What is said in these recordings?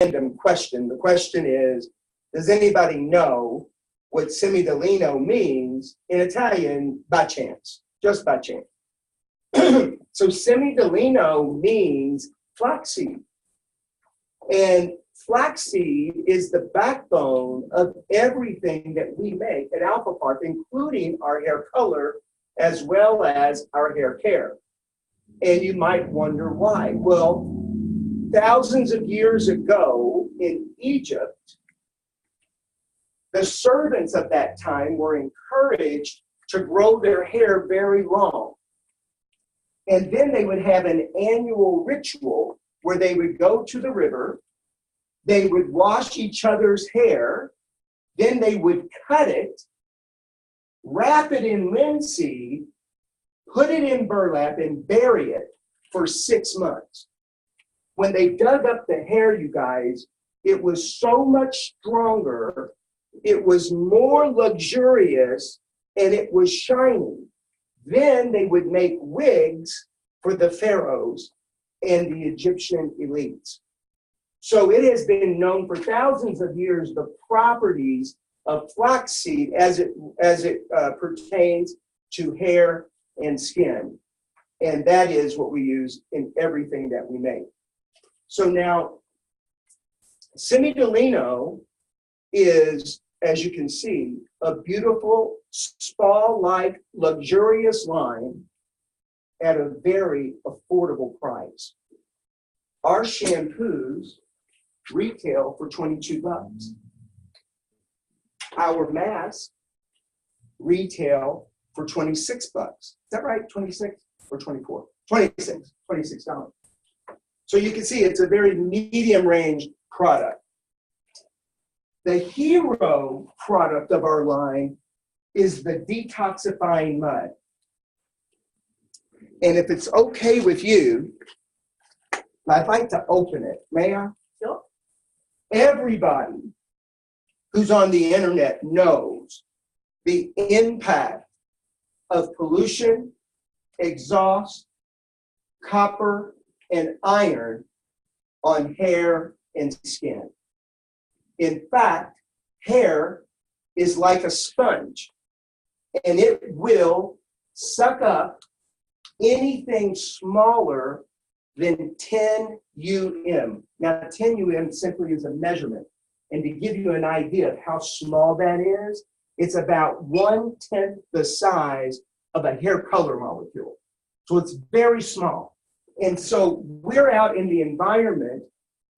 random question. The question is, does anybody know what semi di Lino means in Italian by chance? Just by chance. So semi di Lino means flaxseed. And flaxseed is the backbone of everything that we make at Alpha Park, including our hair color as well as our hair care. And you might wonder why. Well, thousands of years ago in Egypt, the servants of that time were encouraged to grow their hair very long. And then they would have an annual ritual where they would go to the river, they would wash each other's hair, then they would cut it, wrap it in linseed, put it in burlap, and bury it for 6 months. When they dug up the hair, you guys, it was so much stronger, it was more luxurious, and it was shiny. Then they would make wigs for the pharaohs and the Egyptian elites. So it has been known for thousands of years the properties of flaxseed as it pertains to hair and skin. And that is what we use in everything that we make. So now, semi di Lino is, as you can see, a beautiful spa-like luxurious line at a very affordable price. Our shampoos retail for $22. Our masks retail for $26. Is that right? 26 or 24? 26. $26. So you can see it's a very medium range product. The hero product of our line is the detoxifying mud. And if it's okay with you, I'd like to open it. May I? Sure. Everybody who's on the internet knows the impact of pollution, exhaust, copper, and iron on hair and skin. In fact, hair is like a sponge, and it will suck up anything smaller than 10 UM. Now, 10 UM simply is a measurement. And to give you an idea of how small that is, it's about 1/10 the size of a hair color molecule. So it's very small. And so we're out in the environment,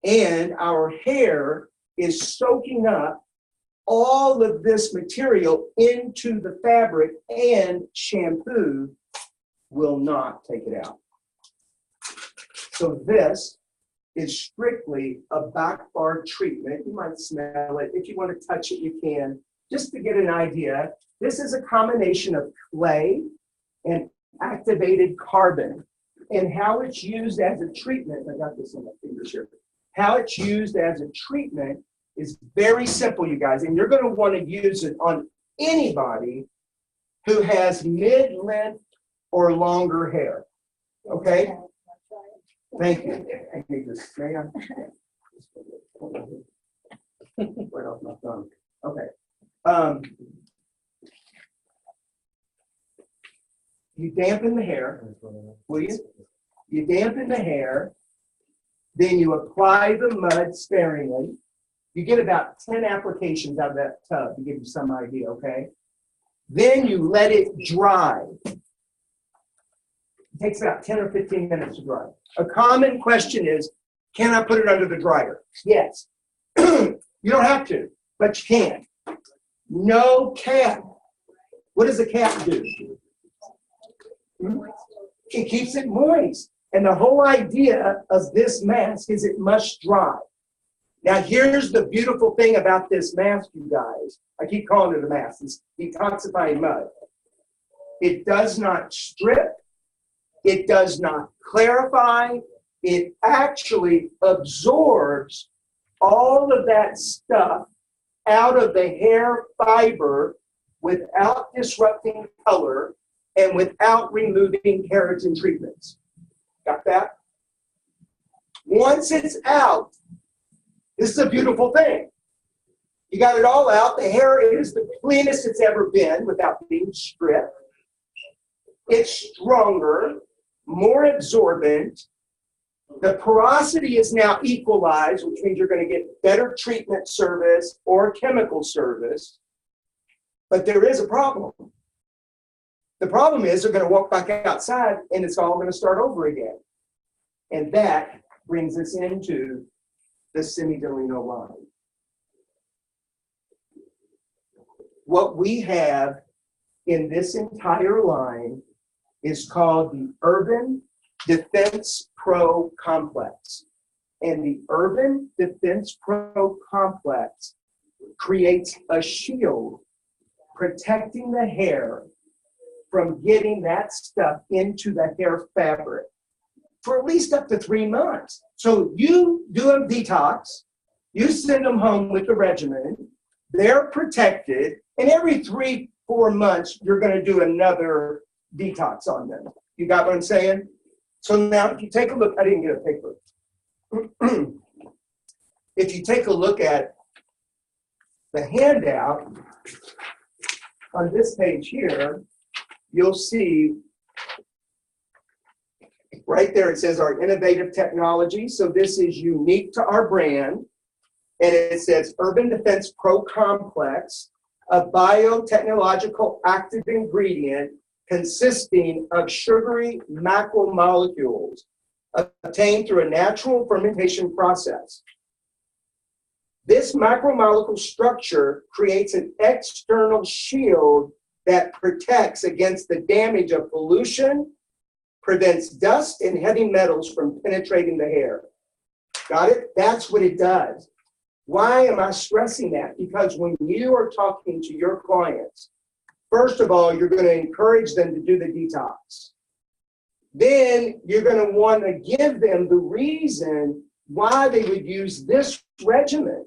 and our hair is soaking up all of this material into the fabric, and shampoo will not take it out. So this is strictly a back bar treatment. You might smell it. If you want to touch it, you can. Just to get an idea, this is a combination of clay and activated carbon. And how it's used as a treatment, I got this on my fingers here. How it's used as a treatment is very simple, you guys. And you're going to want to use it on anybody who has mid-length or longer hair. Okay? Thank you. I need this. May I? Right off my thumb. Okay. You dampen the hair, will you? You dampen the hair, then you apply the mud sparingly. You get about 10 applications out of that tub to give you some idea, okay? Then you let it dry. It takes about 10 or 15 minutes to dry. A common question is, can I put it under the dryer? Yes. You don't have to, but you can. No cap. What does a cap do? It keeps it moist. And the whole idea of this mask is it must dry. Now, here's the beautiful thing about this mask, you guys. I keep calling it a mask. It's detoxifying mud. It does not strip. It does not clarify. It actually absorbs all of that stuff out of the hair fiber without disrupting color and without removing keratin treatments. Got that? Once it's out, This is a beautiful thing. You got it all out. The hair is the cleanest it's ever been without being stripped. It's stronger, more absorbent. The porosity is now equalized, which means you're going to get better treatment service or chemical service. But there is a problem. The problem is they're going to walk back outside and it's all going to start over again. And that brings us into the Semi-Lino line. What we have in this entire line is called the Urban Defense Pro Complex. And the Urban Defense Pro Complex creates a shield protecting the hair from getting that stuff into the hair fabric for at least up to 3 months. So you do a detox, you send them home with the regimen, they're protected, and every 3-4 months, you're going to do another detox on them. You got what I'm saying? So now, if you take a look, I didn't get a paper. If you take a look at the handout on this page here, you'll see right there it says our innovative technology. So this is unique to our brand. And it says Urban Defense Pro Complex, a biotechnological active ingredient consisting of sugary macromolecules obtained through a natural fermentation process. This macromolecule structure creates an external shield that protects against the damage of pollution, prevents dust and heavy metals from penetrating the hair. Got it? That's what it does. Why am I stressing that? Because when you are talking to your clients, first of all, you're going to encourage them to do the detox. Then you're going to want to give them the reason why they would use this regimen.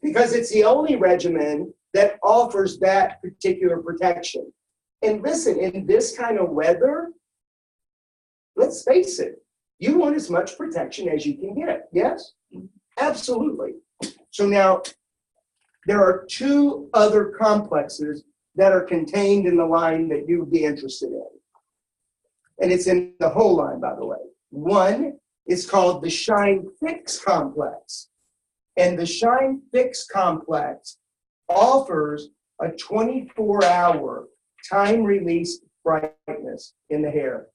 Because it's the only regimen that offers that particular protection. And listen, in this kind of weather, let's face it, you want as much protection as you can get. Yes? Absolutely. So now, there are 2 other complexes that are contained in the line that you would be interested in. And it's in the whole line, by the way. One is called the Shine Fix Complex. And the Shine Fix Complex offers a 24-hour time-released brightness in the hair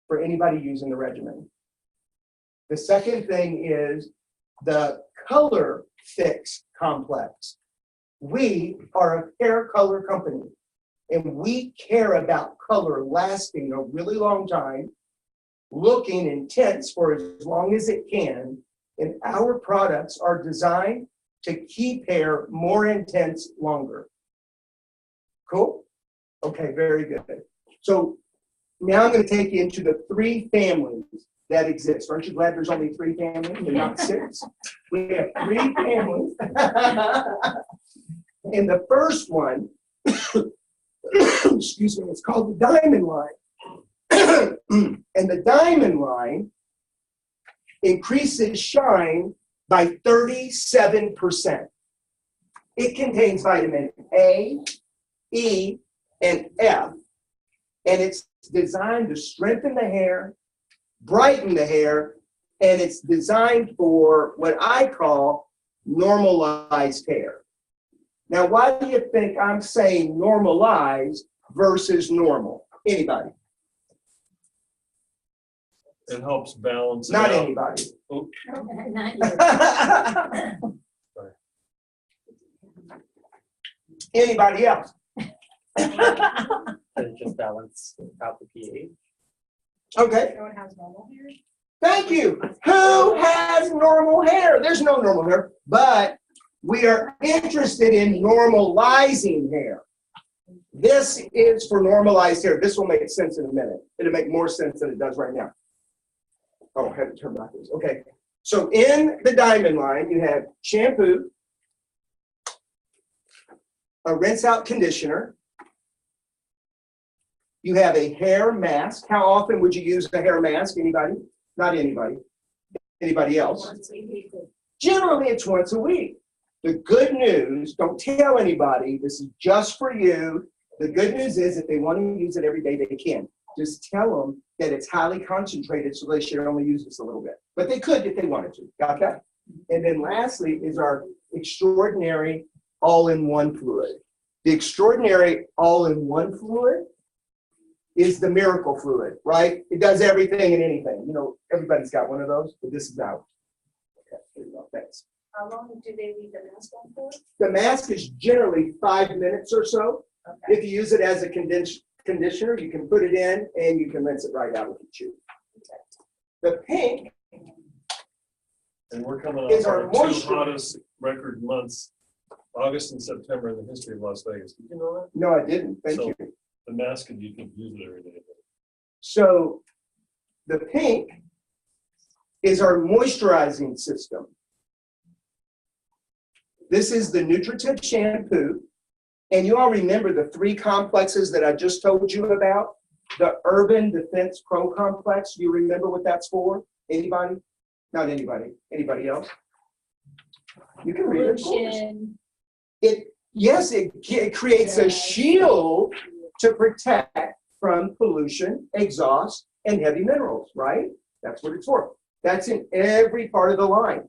for anybody using the regimen. The second thing is the Color Fix Complex. We are a hair color company, and we care about color lasting a really long time, looking intense for as long as it can, and our products are designed to keep hair more intense longer. Cool? Okay, very good. So now I'm going to take you into the 3 families that exist. Aren't you glad there's only 3 families and not 6? We have 3 families. And the first one, excuse me, it's called the Diamond Line. And the Diamond Line increases shine by 37%. It contains vitamin A, E, and F, and it's designed to strengthen the hair, brighten the hair, and it's designed for what I call normalized hair. Now, why do you think I'm saying normalized versus normal? Anybody? It helps balance. Not out. anybody. Oh. Not you. Anybody else? And just balance out the pH. Okay. Everyone has normal hair. Thank you. Who has normal hair? There's no normal hair, but we are interested in normalizing hair. This is for normalized hair. This will make sense in a minute. It'll make more sense than it does right now. Oh, I had to turn backwards. Okay. So in the Diamond Line, you have shampoo, a rinse out conditioner. You have a hair mask. How often would you use a hair mask? Anybody? Not anybody. Anybody else? Generally, it's once a week. The good news, don't tell anybody, this is just for you. The good news is if they want to use it every day, they can. Just tell them that it's highly concentrated, so they should only use this a little bit. But they could if they wanted to. Got that? And then lastly is our extraordinary all-in-one fluid. The extraordinary all-in-one fluid is the miracle fluid, right? It does everything and anything. You know, everybody's got one of those, but this is out. Okay, there you go. Thanks. How long do they leave the mask on for? The mask is generally 5 minutes or so. Okay. If you use it as a conditioner, you can put it in and you can rinse it right out with your chew. The pink And we're coming is off our our two moisture. hottest record months, August and September in the history of Las Vegas. Did you know that? No, I didn't. Thank So- you. The mask, and you can use it every day. So the pink is our moisturizing system. This is the nutritive shampoo. And you all remember the 3 complexes that I just told you about? The Urban Defense Pro Complex. Do you remember what that's for? Anybody? Not anybody. Anybody else? You can read it. of course. Pollution. Yes, it creates a shield to protect from pollution, exhaust, and heavy minerals, right? That's what it's for. That's in every part of the line.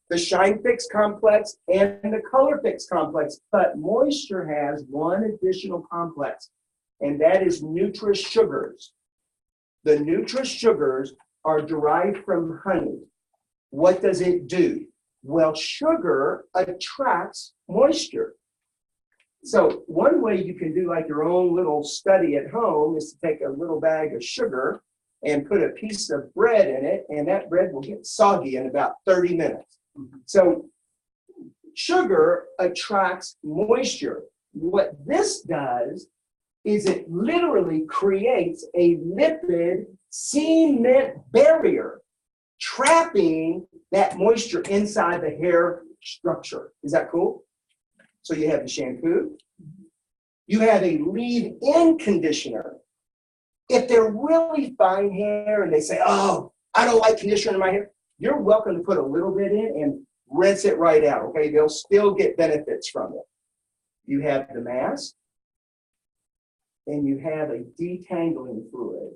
The Shine Fix complex and the Color Fix complex, but moisture has one additional complex, and that is Nutri sugars. The Nutri sugars are derived from honey. What does it do? Well, sugar attracts moisture. So one way you can do like your own little study at home is to take a little bag of sugar and put a piece of bread in it, and that bread will get soggy in about 30 minutes. So sugar attracts moisture. What this does is it literally creates a lipid cement barrier, trapping that moisture inside the hair structure. Is that cool? So you have the shampoo. You have a leave-in conditioner. If they're really fine hair and they say, oh, I don't like conditioner in my hair, you're welcome to put a little bit in and rinse it right out, okay? They'll still get benefits from it. You have the mask, and you have a detangling fluid.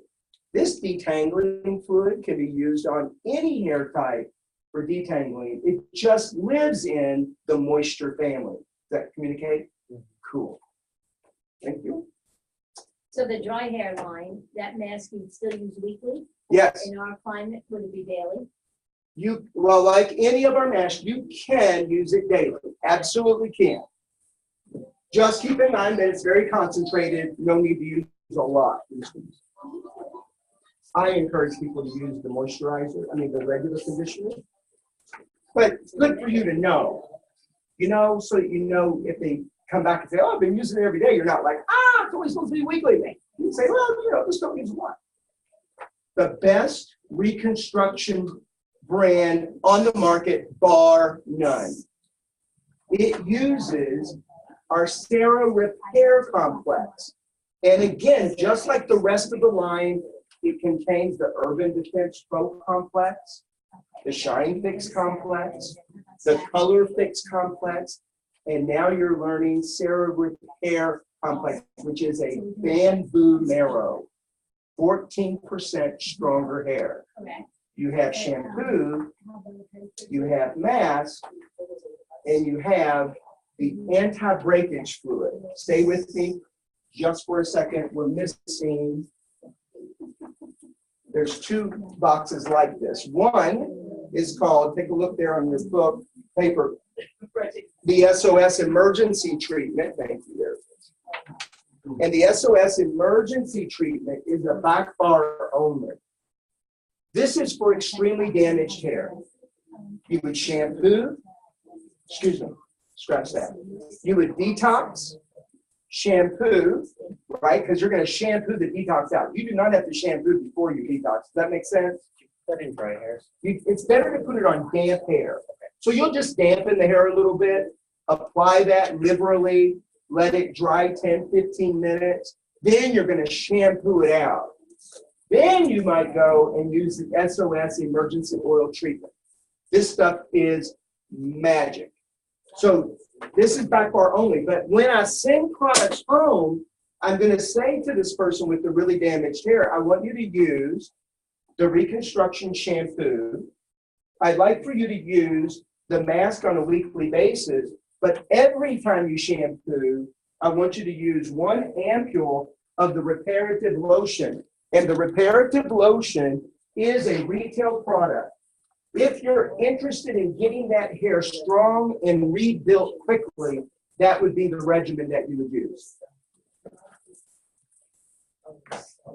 This detangling fluid can be used on any hair type for detangling. It just lives in the moisture family. Does that communicate? Cool. Thank you. So the dry hair line, that mask you'd still use weekly? Yes. In our climate, would it be daily? Well, like any of our masks, you can use it daily. Absolutely can. Just keep in mind that it's very concentrated. No need to use a lot. I encourage people to use the moisturizer, the regular conditioner. But it's good for you to know, so that you know if they come back and say, oh, I've been using it every day. You're not like, it's only supposed to be weekly. You say, well, just don't use one. The best reconstruction brand on the market, bar none. It uses our Sarah Repair Complex. And again, just like the rest of the line, it contains the Urban Defense Pro Complex, the Shine Fix Complex, the Color Fix Complex, and now you're learning Sarah Repair Complex, which is a bamboo marrow, 14% stronger hair. Okay. You have shampoo, you have mask, and you have the anti-breakage fluid. Stay with me just for a second. We're missing, there's 2 boxes like this. One is called, take a look there on your book, paper, the SOS emergency treatment. Thank you there. And the SOS emergency treatment is a back bar only. This is for extremely damaged hair. You would shampoo, scratch that. You would detox, shampoo, right? Because you're going to shampoo the detox out. You do not have to shampoo before you detox. Does that make sense? That in dry hair. It's better to put it on damp hair. So you'll just dampen the hair a little bit, apply that liberally, let it dry 10, 15 minutes. Then you're going to shampoo it out. Then you might go and use the SOS emergency oil treatment. This stuff is magic. So this is by far only, but when I send products home, I'm going to say to this person with the really damaged hair, I want you to use the reconstruction shampoo. I'd like for you to use the mask on a weekly basis, but every time you shampoo, I want you to use 1 ampule of the reparative lotion. And the reparative lotion is a retail product. If you're interested in getting that hair strong and rebuilt quickly, that would be the regimen that you would use.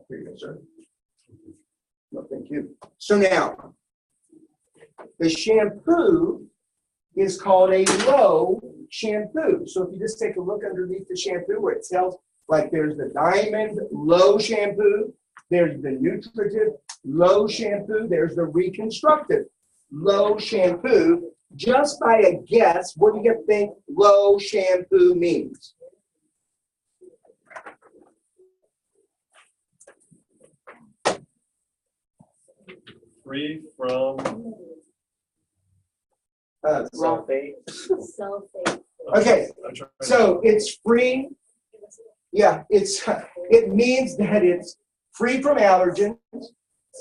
Here you go, sir. No, thank you. So now, the shampoo is called a low shampoo. So if you just take a look underneath the shampoo where it tells, like there's the Diamond Low Shampoo, there's the Nutritive Low Shampoo, there's the Reconstructive Low Shampoo. Just by a guess, what do you think low shampoo means? Free from. Sulfate. Sulfate. Okay, so it's free. Yeah, it means that it's free from allergens,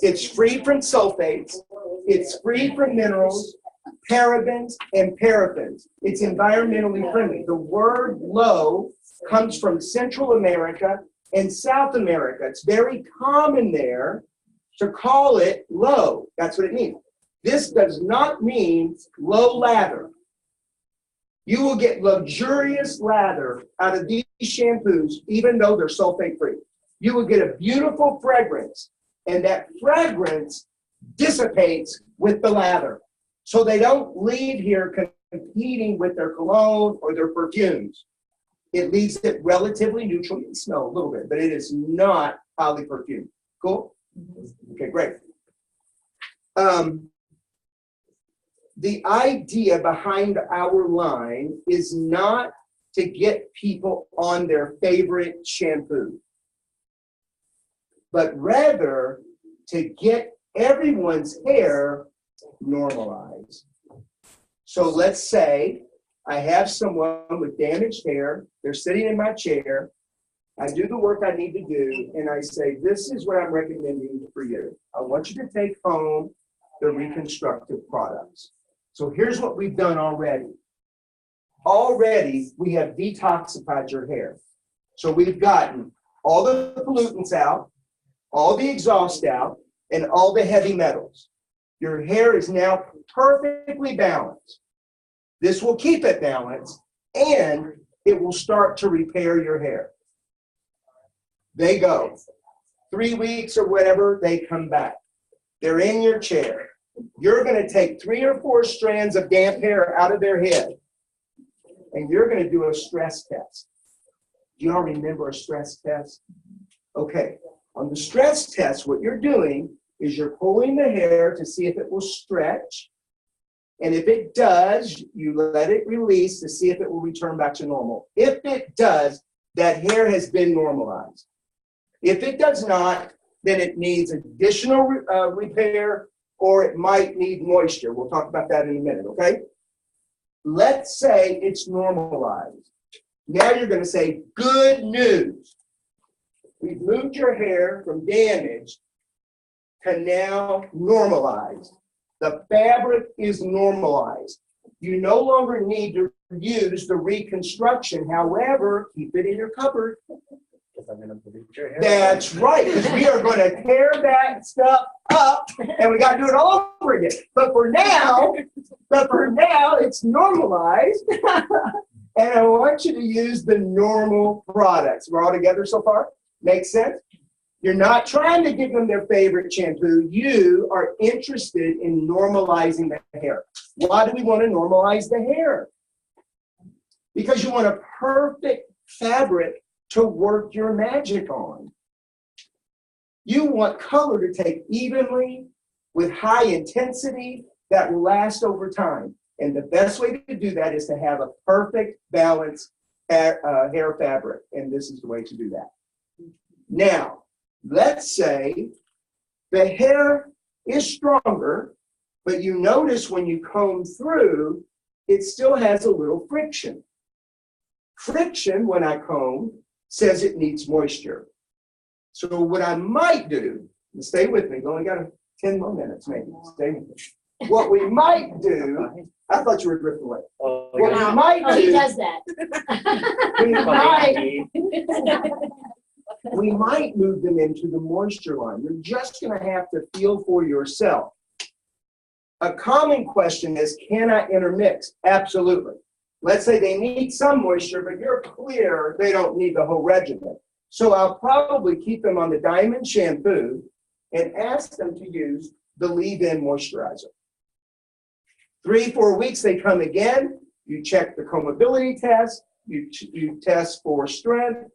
it's free from sulfates, it's free from minerals, parabens, and paraffins. It's environmentally friendly. The word low comes from Central America and South America. It's very common there to call it low. That's what it means. This does not mean low lather. You will get luxurious lather out of these shampoos, even though they're sulfate free. You will get a beautiful fragrance, and that fragrance dissipates with the lather. So they don't leave here competing with their cologne or their perfumes. It leaves it relatively neutral. You can smell a little bit, but it is not highly perfumed. Cool? Okay, great. The idea behind our line is not to get people on their favorite shampoo, but rather to get everyone's hair normalized. So let's say I have someone with damaged hair, they're sitting in my chair, I do the work I need to do, and I say, this is what I'm recommending for you. I want you to take home the reconstructive products. So here's what we've done already. Already, we have detoxified your hair. So we've gotten all the pollutants out, all the exhaust out, and all the heavy metals. Your hair is now perfectly balanced. This will keep it balanced, and it will start to repair your hair. They go. 3 weeks or whatever, they come back. They're in your chair. You're going to take 3 or 4 strands of damp hair out of their head, and you're going to do a stress test. Do you all remember a stress test? Okay. On the stress test, what you're doing is you're pulling the hair to see if it will stretch. And if it does, you let it release to see if it will return back to normal. If it does, that hair has been normalized. If it does not, then it needs additional repair, or it might need moisture. We'll talk about that in a minute, okay? Let's say it's normalized. Now you're going to say, good news. We've moved your hair from damaged to now normalized. The fabric is normalized. You no longer need to use the reconstruction. However, keep it in your cupboard. Because I'm going to bleach your hair. That's right, because we are going to tear that stuff up, and we got to do it all over again. But for now, it's normalized, and I want you to use the normal products. We're all together so far? Makes sense? You're not trying to give them their favorite shampoo. You are interested in normalizing the hair. Why do we want to normalize the hair? Because you want a perfect fabric to work your magic on. You want color to take evenly with high intensity that will last over time. And the best way to do that is to have a perfect balanced hair fabric. And this is the way to do that. Now, let's say the hair is stronger, but you notice when you comb through, it still has a little friction. Friction, when I comb, says it needs moisture. So what I might do, and stay with me, we only got 10 more minutes maybe, stay with me. What we might do, I thought you were drifting away. Oh, What yeah. we might Oh, he do, does that. we might move them into the moisture line. You're just gonna have to feel for yourself. A common question is, can I intermix? Absolutely. Let's say they need some moisture, but you're clear they don't need the whole regimen. So I'll probably keep them on the Diamond shampoo and ask them to use the leave-in moisturizer. 3-4 weeks, they come again. You check the combability test, you test for strength,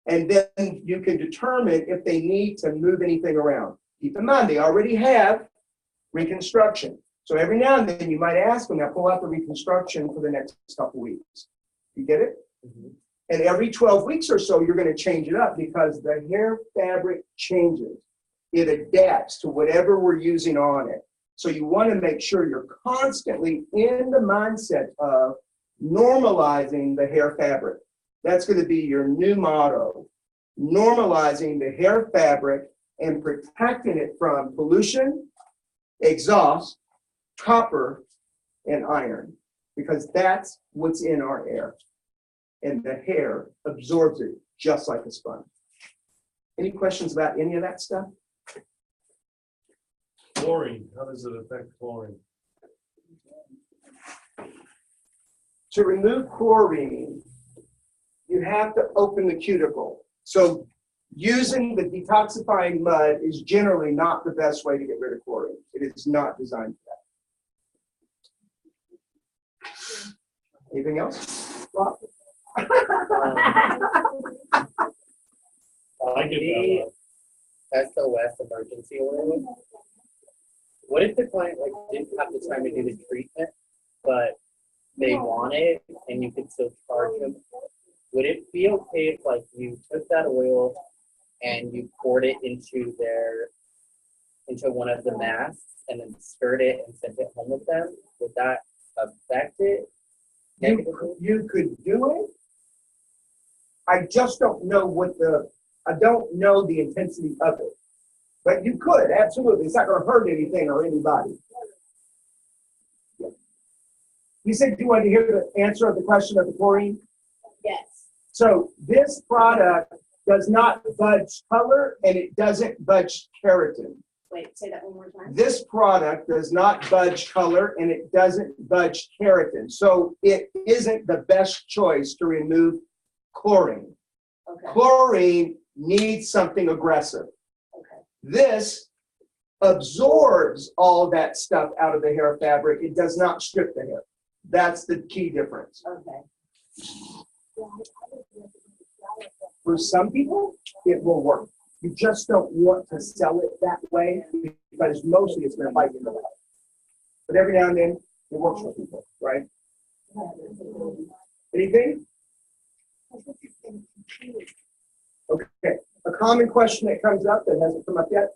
and then you can determine if they need to move anything around. Keep in mind, they already have reconstruction. So every now and then you might ask them, now pull out the reconstruction for the next couple weeks. You get it? Mhm. And every 12 weeks or so, you're going to change it up because the hair fabric changes. It adapts to whatever we're using on it. So you want to make sure you're constantly in the mindset of normalizing the hair fabric. That's going to be your new motto. Normalizing the hair fabric and protecting it from pollution, exhaust, copper, and iron, because that's what's in our air. And the hair absorbs it just like a sponge. Any questions about any of that stuff? Chlorine, how does it affect chlorine? To remove chlorine, you have to open the cuticle. So using the detoxifying mud is generally not the best way to get rid of chlorine. It is not designed for that. Anything else? Rob? I get The that SOS emergency order. What if the client like didn't have the time to do the treatment, but they want it and you could still charge them? Would it be okay if like you took that oil and you poured it into one of the masks and then stirred it and sent it home with them? Would that affect it negatively? You could do it. I just don't know I don't know the intensity of it. But you could, absolutely. It's not going to hurt anything or anybody. Yeah. You said you wanted to hear the answer of the question of the chlorine? Yes. So this product does not budge color and it doesn't budge keratin. Wait, say that one more time. This product does not budge color and it doesn't budge keratin. So it isn't the best choice to remove chlorine. Okay. Chlorine needs something aggressive. Okay. This absorbs all that stuff out of the hair fabric. It does not strip the hair. That's the key difference. Okay. For some people, it will work. You just don't want to sell it that way because mostly it's going to bite you in the butt. But every now and then, it works for people, right? Anything? Okay. A common question that comes up that hasn't come up yet,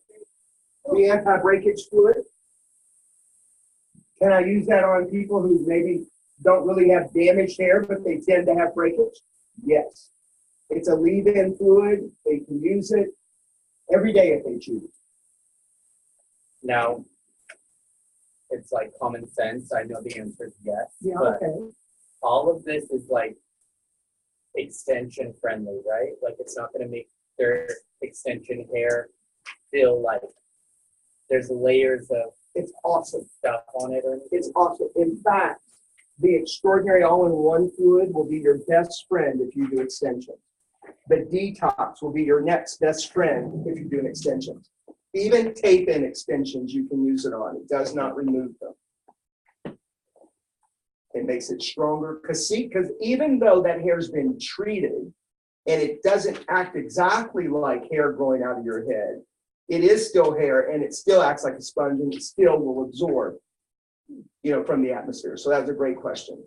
the anti-breakage fluid. Can I use that on people who maybe don't really have damaged hair, but they tend to have breakage? Yes. It's a leave-in fluid. They can use it every day if they choose. Now, it's like common sense. I know the answer is yes. Yeah, but okay. all of this is like extension friendly, right? Like it's not going to make their extension hair feel like there's layers of It's awesome. stuff on it or anything. It's awesome. In fact, the extraordinary all-in-one fluid will be your best friend if you do extensions. The detox will be your next best friend if you do an extension. Even tape-in extensions, you can use it on. It does not remove them. It makes it stronger. Because even though that hair's been treated and it doesn't act exactly like hair growing out of your head, it is still hair and it still acts like a sponge and it still will absorb, from the atmosphere. So that's a great question.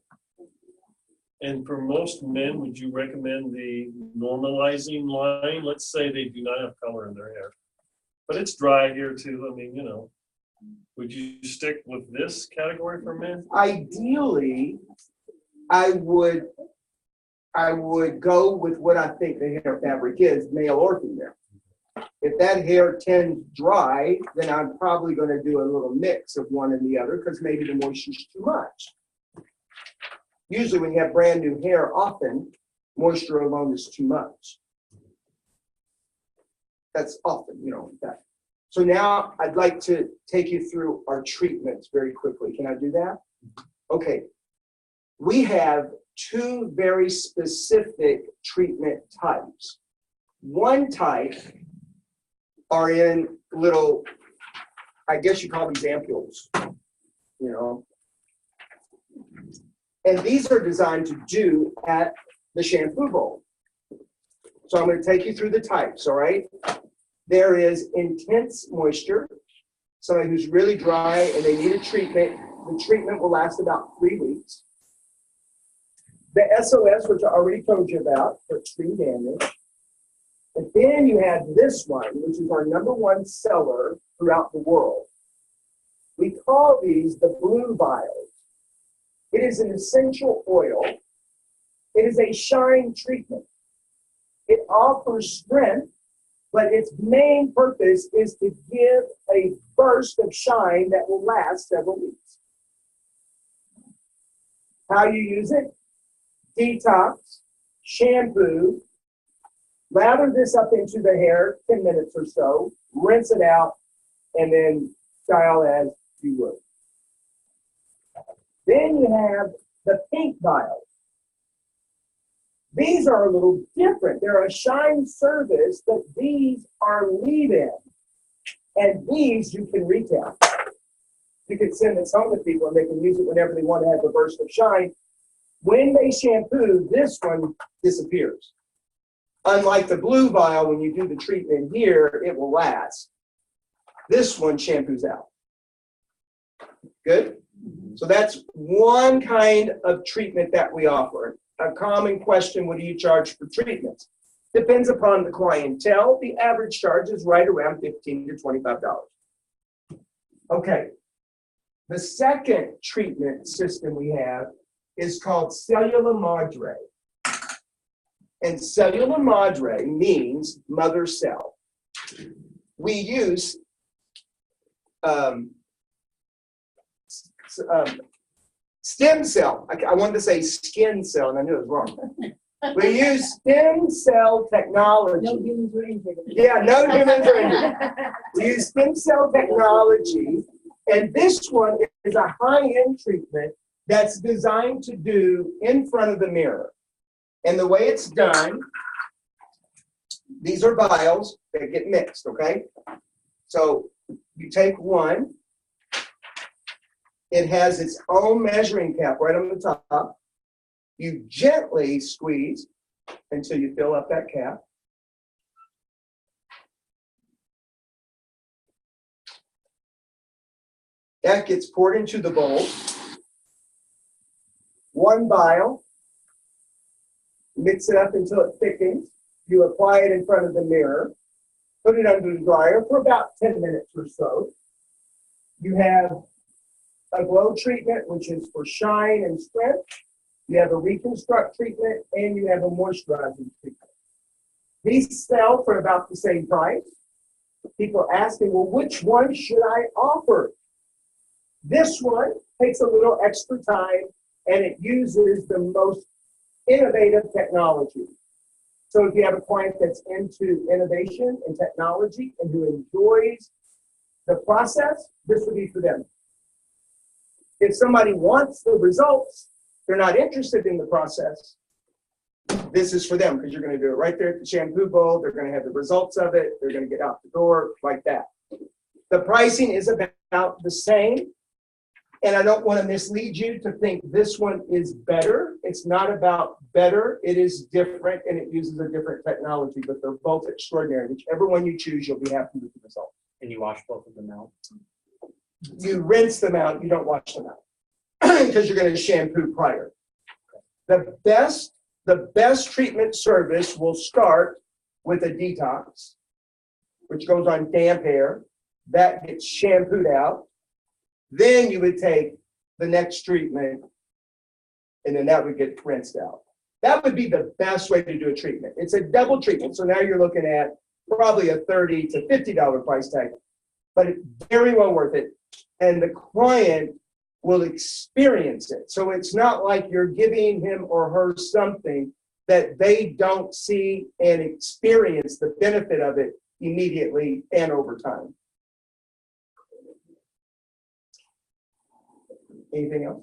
And for most men, would you recommend the normalizing line? Let's say they do not have color in their hair, but it's dry here too. I mean, Would you stick with this category for men? Ideally, I would go with what I think the hair fabric is, male or female. If that hair tends dry, then I'm probably going to do a little mix of one and the other because maybe the moisture's too much. Usually when you have brand new hair, often moisture alone is too much. That's often, that. So now I'd like to take you through our treatments very quickly. Can I do that? Okay. We have two very specific treatment types. One type are in little, I guess you call these ampules, And these are designed to do at the shampoo bowl. So I'm going to take you through the types, all right? There is intense moisture, somebody who's really dry and they need a treatment. The treatment will last about 3 weeks. The SOS, which I already told you about, for tree damage. And then you have this one, which is our #1 seller throughout the world. We call these the blue vials. It is an essential oil. It is a shine treatment. It offers strength, but its main purpose is to give a burst of shine that will last several weeks. How you use it? Detox, shampoo, lather this up into the hair, 10 minutes or so, rinse it out, and then style as you would. Then you have the pink vials. These are a little different. They're a shine service, but these are leave-in. And these you can retail. You can send this home to people and they can use it whenever they want to have a burst of shine. When they shampoo, this one disappears. Unlike the blue vial, when you do the treatment here, it will last. This one shampoos out. Good? So that's one kind of treatment that we offer. A common question, what do you charge for treatments? Depends upon the clientele. The average charge is right around $15 to $25. Okay. The second treatment system we have is called cellular madre. And cellular madre means mother cell. We use stem cell. I wanted to say skin cell, and I knew it was wrong. We use stem cell technology. No humans were injured. Yeah, no humans are injured. We use stem cell technology, and this one is a high-end treatment that's designed to do in front of the mirror. And the way it's done, these are vials that get mixed, okay? So you take one. It has its own measuring cap right on the top. You gently squeeze until you fill up that cap. That gets poured into the bowl. One vial. Mix it up until it thickens. You apply it in front of the mirror. Put it under the dryer for about 10 minutes or so. You have a glow treatment, which is for shine and strength. You have a reconstruct treatment, and you have a moisturizing treatment. These sell for about the same price. People are asking, well, which one should I offer? This one takes a little extra time, and it uses the most innovative technology. So if you have a client that's into innovation and technology and who enjoys the process, this would be for them. If somebody wants the results, they're not interested in the process, this is for them because you're going to do it right there at the shampoo bowl. They're going to have the results of it. They're going to get out the door like that. The pricing is about the same. And I don't want to mislead you to think this one is better. It's not about better. It is different, and it uses a different technology, but they're both extraordinary. Whichever one you choose, you'll be happy with the result. And you wash both of them out? You rinse them out. You don't wash them out because you're going to shampoo prior. The best treatment service will start with a detox, which goes on damp hair. That gets shampooed out. Then you would take the next treatment, and then that would get rinsed out. That would be the best way to do a treatment. It's a double treatment. So now you're looking at probably a $30 to $50 price tag, but it's very well worth it. And the client will experience it. So it's not like you're giving him or her something that they don't see and experience the benefit of it immediately and over time. Anything else?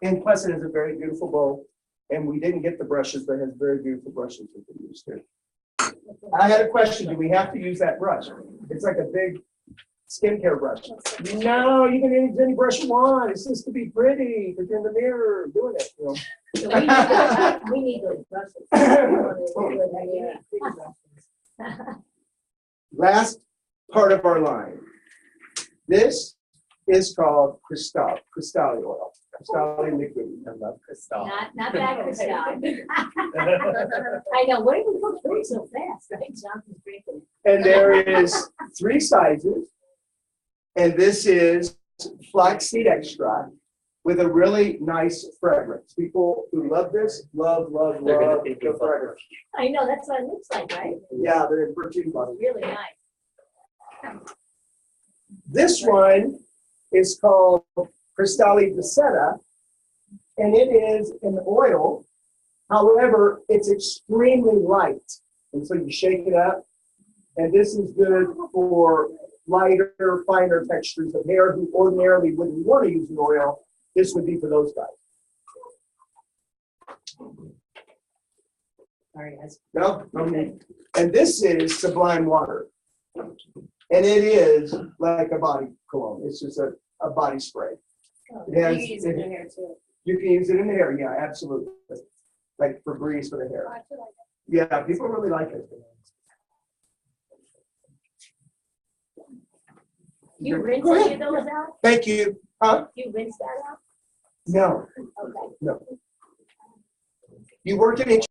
And plus, it is a very beautiful bowl, and we didn't get the brushes, but it has very beautiful brushes we can use too. I had a question: do we have to use that brush? It's like a big skincare brush. No, you can use any brush you want. It's just to be pretty. If you're in the mirror doing it, you know. So we need those brushes. Last part of our line. This is called Cristal oil. Cristal liquid. I love Cristal. Not that Cristal. I know, what did we go through so fast? I think Jonathan's drinking. And there is 3 sizes. And this is flaxseed extract with a really nice fragrance. People who love this, love They're gonna the think it's fragrance. I know, that's what it looks like, right? Yeah, they're in perfume bottles. Really nice. This one is called Cristalli di Seta, and it is an oil. However, it's extremely light. And so you shake it up, and this is good for lighter, finer textures of hair who ordinarily wouldn't want to use an oil. This would be for those guys. Sorry, guys. No? Okay. And this is Sublime Water. And it is like a body cologne. It's just a body spray. It has- You use it in here too. You can use it in the hair, yeah, absolutely. Like Febreze for the hair. Yeah, people really like it. You rinse Go any ahead. of those out? Thank you. Huh? You rinse that out? No, Okay. no. You work in